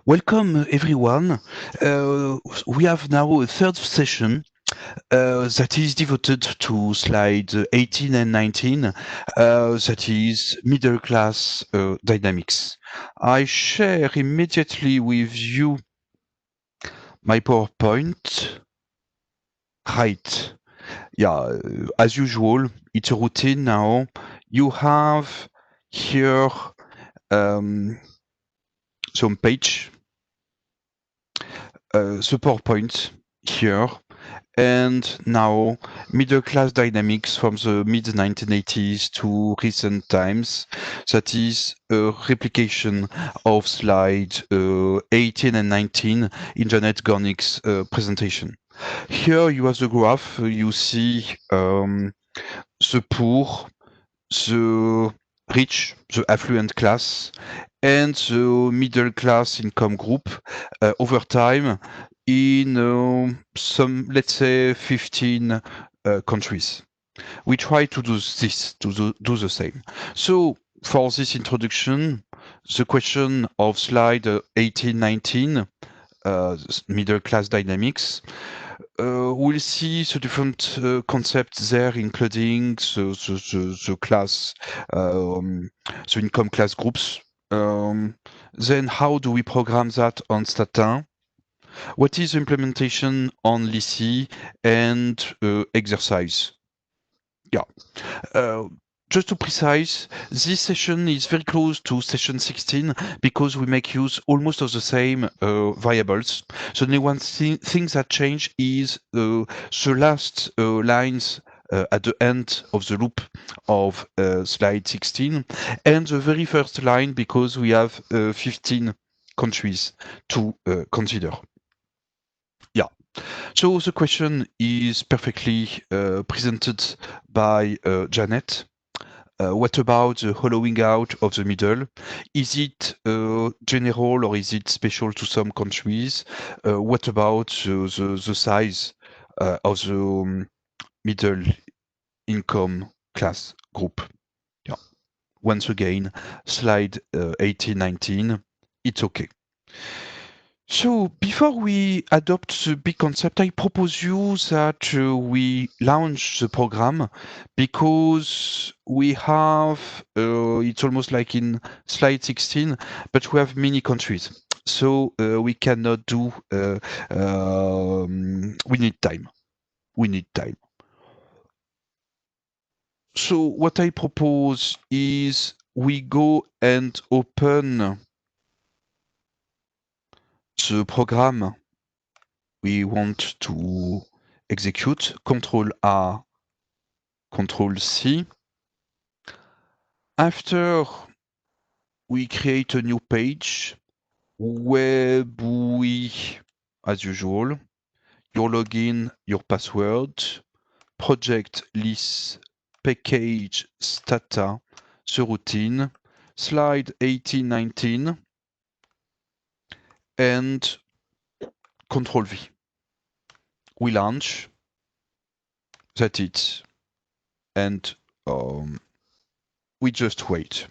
Welcome everyone. We have now a third session that is devoted to slide 18 and 19, that is middle class dynamics. I share immediately with you my PowerPoint. Right. Yeah, as usual, it's a routine now. You have here some page, the PowerPoint here. And now middle class dynamics from the mid 1980s to recent times. That is a replication of slide 18 and 19 in Janet Gornick's presentation. Here you have the graph. You see the poor, the rich, the affluent class, and the middle class income group over time in some, let's say, 15 countries. We try to do this, to do the same. So for this introduction, the question of slide 18, 19, middle class dynamics, we'll see the different concepts there, including the class, the income class groups. Then how do we program that on Statin? What is implementation on LISI and exercise? Yeah. Uh, just to precise, this session is very close to session 16 because we make use almost of the same variables. So the only one thing that change is the last lines at the end of the loop of slide 16 and the very first line because we have 15 countries to consider. Yeah. So the question is perfectly presented by Janet. What about the hollowing out of the middle? Is it general or is it special to some countries? What about the size of the middle income class group? Yeah. Once again, slide 18, 19, it's okay. So before we adopt the big concept, I propose you that we launch the program because we have, it's almost like in slide 16, but we have many countries. So we cannot do, we need time. We need time. So what I propose is we go and open the program we want to execute. Control A, Control C. After we create a new page, web GUI, as usual, your login, your password, project list, package, stata, the routine, slide 18, 19, and Control V. We launch, that's it, and we just wait.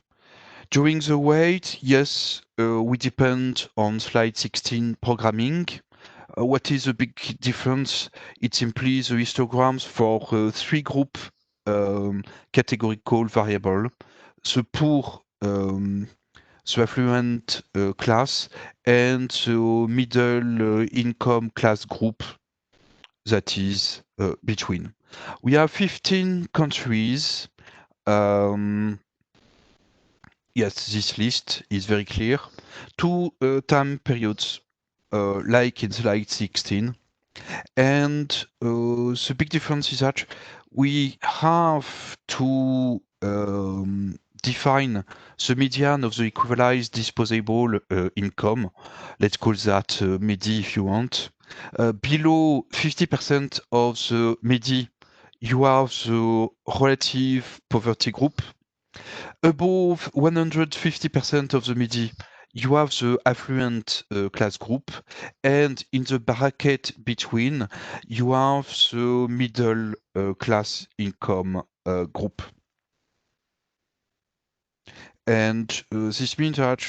During the wait, yes, we depend on slide 16 programming. What is the big difference? It's simply the histograms for three group categorical variable. The poor, the affluent class, and the middle income class group that is between. We have 15 countries. Yes, this list is very clear. Two time periods, like in slide 16. And the big difference is that we have to define the median of the equalized disposable income. Let's call that MEDI if you want. Below 50% of the MEDI, you have the relative poverty group. Above 150% of the MEDI, you have the affluent class group, and in the bracket between, you have the middle class income group. And this means that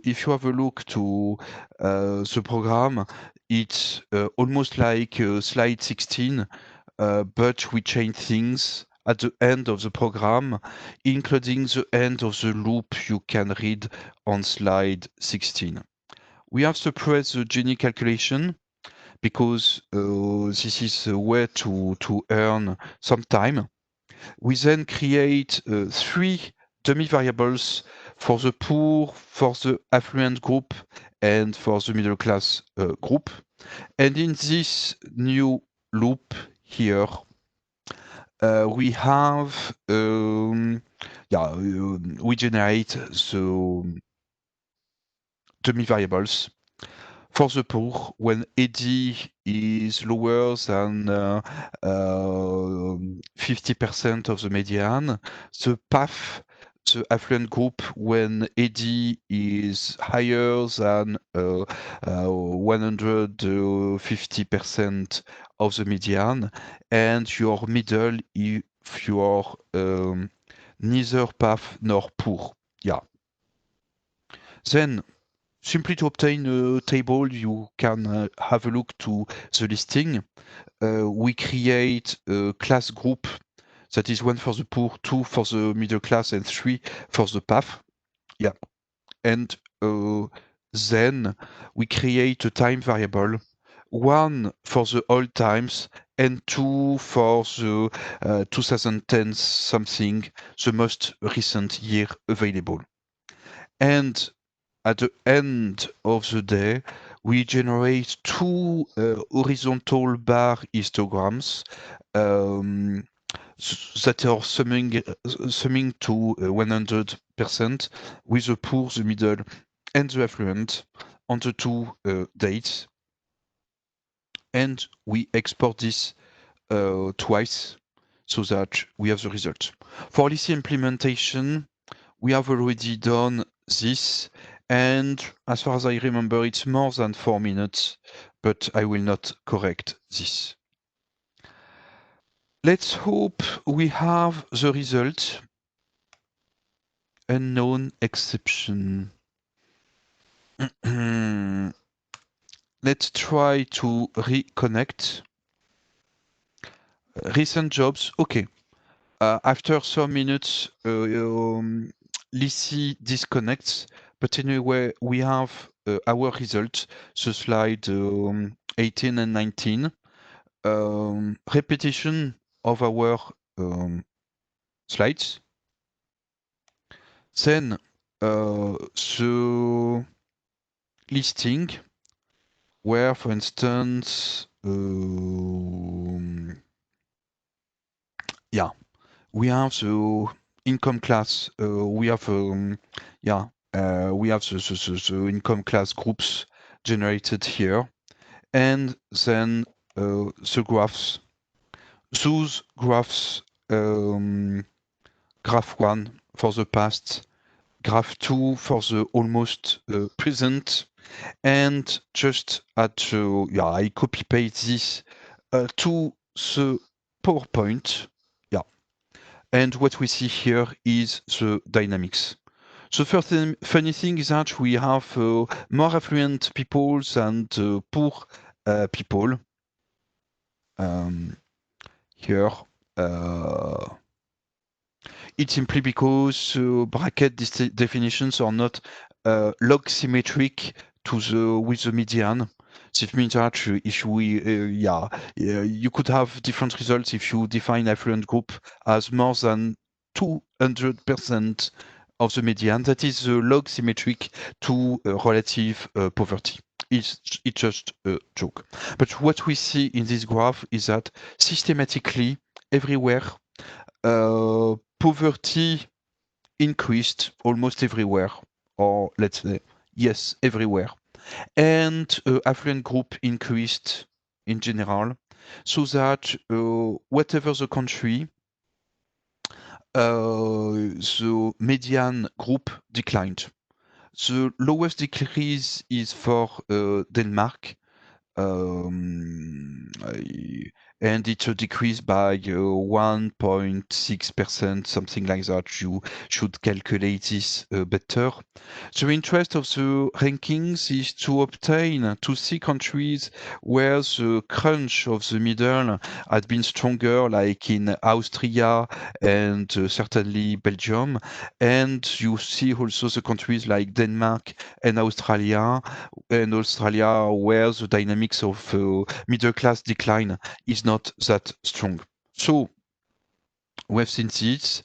if you have a look to the program, it's almost like slide 16, but we change things at the end of the program, including the end of the loop you can read on slide 16. We have suppressed the Gini calculation because this is a way to earn some time. We then create 3 dummy variables for the poor, for the affluent group, and for the middle class group. And in this new loop here, we have, we generate the dummy variables. For the poor, when AD is lower than 50% of the median, the path, the affluent group, when AD is higher than 150% of the median, and your middle if you are neither path nor poor. Yeah. Then simply to obtain a table, you can have a look to the listing. We create a class group that is 1 for the poor, 2 for the middle class, and 3 for the path. Yeah. And then we create a time variable, 1 for the old times and 2 for the 2010 something, the most recent year available. And at the end of the day, we generate 2 horizontal bar histograms that are summing to 100% with the poor, the middle, and the affluent on the 2 dates. And we export this twice so that we have the result. For LISI implementation, we have already done this, and as far as I remember, it's more than 4 minutes, but I will not correct this. Let's hope we have the result. Unknown exception. Let's try to reconnect. Recent jobs, okay. After some minutes, LISI disconnects, but anyway, we have our result, the slide 18 and 19. Repetition of our slides. Then the listing, where, for instance, we have the income class. We have the income class groups generated here, and then the graphs. Those graphs, graph 1 for the past, graph 2 for the almost present, and just I copy paste this to the PowerPoint. And what we see here is the dynamics. The first funny thing is that we have more affluent people than poor people. Here, it's simply because bracket definitions are not log symmetric with the median. This means that if you could have different results if you define affluent group as more than 200% of the median. That is the log symmetric to relative poverty. It's just a joke. But what we see in this graph is that systematically, everywhere, poverty increased almost everywhere, or let's say, yes, everywhere. And affluent group increased in general, so that whatever the country, the median group declined. The lowest decrease is for Denmark, and it's a decrease by 1.6%, something like that. You should calculate this better. The interest of the rankings is to see countries where the crunch of the middle had been stronger, like in Austria and certainly Belgium. And you see also the countries like Denmark and Australia, where the dynamics of middle class decline is not that strong. So we've seen this.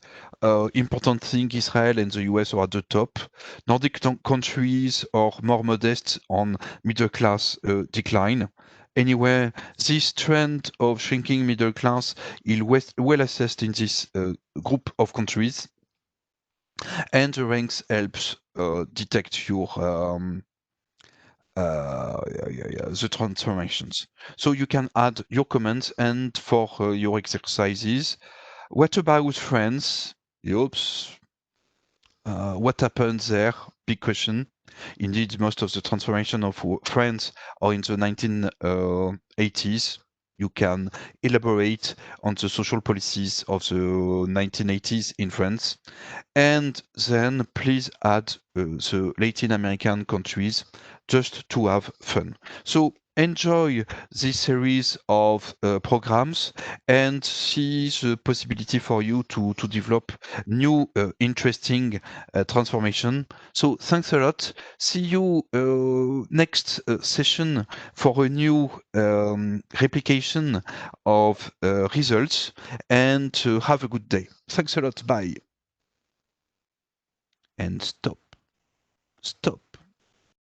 Important thing, Israel and the US are at the top. Nordic countries are more modest on middle class decline. Anyway, this trend of shrinking middle class is well assessed in this group of countries, and the ranks helps detect your the transformations. So you can add your comments and for your exercises. What about France? Oops. What happened there? Big question. Indeed, most of the transformation of France are in the 1980s. You can elaborate on the social policies of the 1980s in France. And then please add the Latin American countries just to have fun. So enjoy this series of programs and see the possibility for you to develop new interesting transformation. So thanks a lot. See you next session for a new replication of results, and have a good day. Thanks a lot. Bye. And stop.